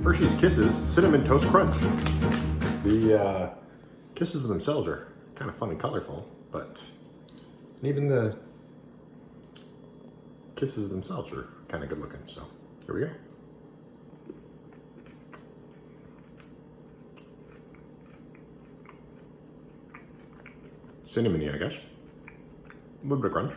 Hershey's Kisses Cinnamon Toast Crunch. The kisses themselves are kind of fun and colorful, but even the kisses themselves are kind of good looking. So here we go. Cinnamony, I guess. A little bit of crunch.